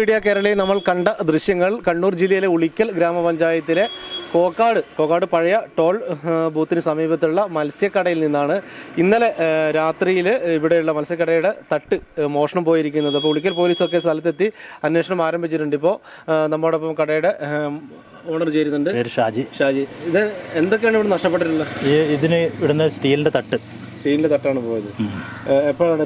Media കേരളയിൽ നമ്മൾ കണ്ട ദൃശ്യങ്ങൾ കണ്ണൂർ ജില്ലയിലെ ഉളിക്കൽ ഗ്രാമപഞ്ചായത്തിലെ കോക്കാട് പഴയ ടോൾ ബൂത്തിന് സമീപത്തുള്ള മത്സ്യക്കടയിൽ നിന്നാണ് ഇന്നലെ രാത്രിയിൽ ഇവിടെയുള്ള മത്സ്യക്കടയുടെ തട്ട് മോഷണം പോയിരിക്കുന്നത്. അപ്പോൾ ഉളിക്കൽ പോലീസൊക്കെ സ്ഥലത്തെത്തി അന്വേഷണം ആരംഭിച്ചിട്ടുണ്ട്. ഇപ്പോൾ നമ്മോടൊപ്പം കടയുടെ ഓണർ ചേരുന്നുണ്ട്, ഷാജി. ഇത് എന്തൊക്കെയാണ് ഇവിടെ നഷ്ടപ്പെട്ടിട്ടുള്ളത്? ഇതിന് ഇവിടുന്ന് സ്റ്റീലിൻ്റെ തട്ടാണ് പോയത്. എപ്പോഴാണ്?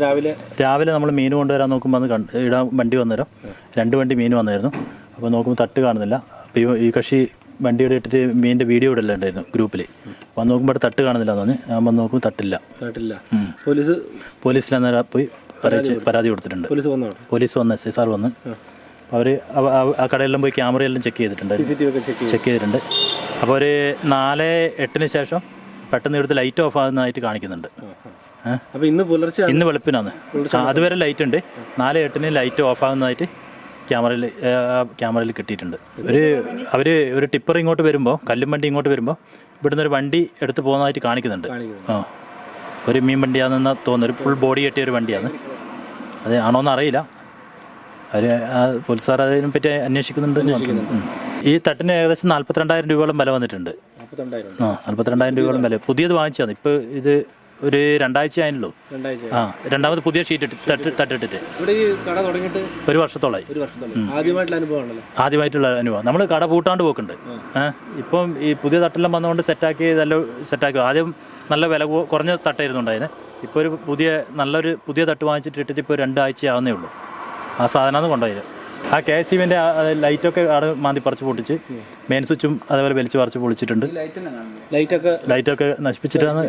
രാവിലെ നമ്മൾ മീൻ കൊണ്ടുവരാൻ നോക്കുമ്പോൾ ഇടാൻ വണ്ടി വന്നേരം 2 വണ്ടി മീൻ വന്നായിരുന്നു. അപ്പോൾ നോക്കുമ്പോൾ തട്ട് കാണുന്നില്ല. അപ്പോൾ ഈ കക്ഷി വണ്ടിയുടെ ഇട്ടിട്ട് മീനിൻ്റെ വീഡിയോ ഇടല്ലേ ഉണ്ടായിരുന്നു ഗ്രൂപ്പിൽ. വന്ന് നോക്കുമ്പോൾ തട്ട് കാണുന്നില്ല എന്ന് ഞാൻ വന്ന് നോക്കുമ്പോൾ തട്ടില്ല. പോലീസിൽ അന്നേരം പോയി പരാതി കൊടുത്തിട്ടുണ്ട്. പോലീസ് വന്ന് SI സാർ വന്ന് അവർ ആ കടയെല്ലാം പോയി ക്യാമറയെല്ലാം ചെക്ക് ചെയ്തിട്ടുണ്ട്. അപ്പോൾ ഒരു 4:08 ശേഷം പെട്ടെന്ന് ഇവിടുത്തെ ലൈറ്റ് ഓഫ് ആകുന്നതായിട്ട് കാണിക്കുന്നുണ്ട്. ഇന്ന് വെളുപ്പിനാണ്. അതുവരെ ലൈറ്റ് ഉണ്ട്. 4:08 ലൈറ്റ് ഓഫ് ആകുന്നതായിട്ട് ക്യാമറയിൽ കിട്ടിയിട്ടുണ്ട്. അവർ ഒരു ടിപ്പർ ഇങ്ങോട്ട് വരുമ്പോൾ, കല്ലും വണ്ടി ഇങ്ങോട്ട് വരുമ്പോൾ ഇവിടുന്ന് ഒരു വണ്ടി എടുത്ത് പോകുന്നതായിട്ട് കാണിക്കുന്നുണ്ട്. ഒരു മീൻ വണ്ടിയാണെന്ന് തോന്നുന്നു. ഒരു ഫുൾ ബോഡി കെട്ടിയ ഒരു വണ്ടിയാണ്. അത് ആണോന്ന് അറിയില്ല. അവർ പോലീസുകാർ അതിനെപ്പറ്റി അന്വേഷിക്കുന്നുണ്ട്. ഈ തട്ടിന് ഏകദേശം 42,000 രൂപയോളം വില വന്നിട്ടുണ്ട്. 42,000 രൂപയോളം വില. പുതിയത് വാങ്ങിച്ചതാണ്. ഇപ്പോൾ ഇത് ഒരു 2 ആഴ്ച ആയല്ലോ. രണ്ടാമത് പുതിയ ഷീറ്റ് തട്ടിട്ടിട്ട് ഒരു വർഷത്തോളായി. ആദ്യമായിട്ടുള്ള അനുഭവം. നമ്മൾ കട പൂട്ടാണ്ട് പോക്കുണ്ട്. ഇപ്പം ഈ പുതിയ തട്ടെല്ലാം വന്നുകൊണ്ട് സെറ്റാക്കി. ആദ്യം നല്ല വില കുറഞ്ഞ തട്ടായിരുന്നുണ്ടായിരുന്നു. ഇപ്പോൾ ഒരു നല്ലൊരു പുതിയ തട്ട് വാങ്ങിച്ചിട്ടിട്ട് ഇപ്പോൾ 2 ആഴ്ച ആവുന്നേ ഉള്ളൂ. ആ സാധനമാണ് കൊണ്ടുപോയത്. ആ KSEBിൻ്റെ ലൈറ്റൊക്കെ അവിടെ മാന്തി പറിച്ച് പൊട്ടിച്ച് മെയിൻ സ്വിച്ചും അതേപോലെ വലിച്ച് പറിച്ച് പൊളിച്ചിട്ടുണ്ട്. ലൈറ്റൊക്കെ നശിപ്പിച്ചിട്ടാണ്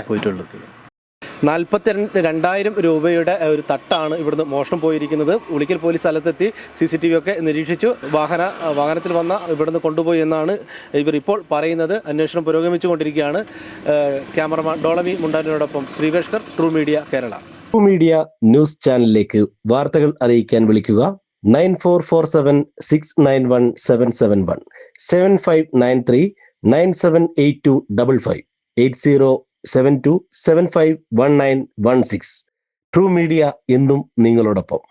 പോയിട്ടുള്ളത്. 42,000 രൂപയുടെ ഒരു തട്ടാണ് ഇവിടുന്ന് മോഷണം പോയിരിക്കുന്നത്. ഉളിക്കൽ പോലീസ് സ്ഥലത്തെത്തി CCTV ഒക്കെ നിരീക്ഷിച്ചു. വാഹനത്തിൽ വന്ന ഇവിടുന്ന് കൊണ്ടുപോയി എന്നാണ് ഇവർ ഇപ്പോൾ പറയുന്നത്. അന്വേഷണം പുരോഗമിച്ചുകൊണ്ടിരിക്കുകയാണ്. ക്യാമറമാൻ ഡോളമി മുണ്ടാനിനോടൊപ്പം Sreeveshkar, true media Kerala. True media news ചാനലിലേക്ക് വാർത്തകൾ അറിയിക്കാൻ വിളിക്കുക 9447691771 7593 978255 8072751916. ട്രൂ മീഡിയ എന്നും നിങ്ങളോടൊപ്പം.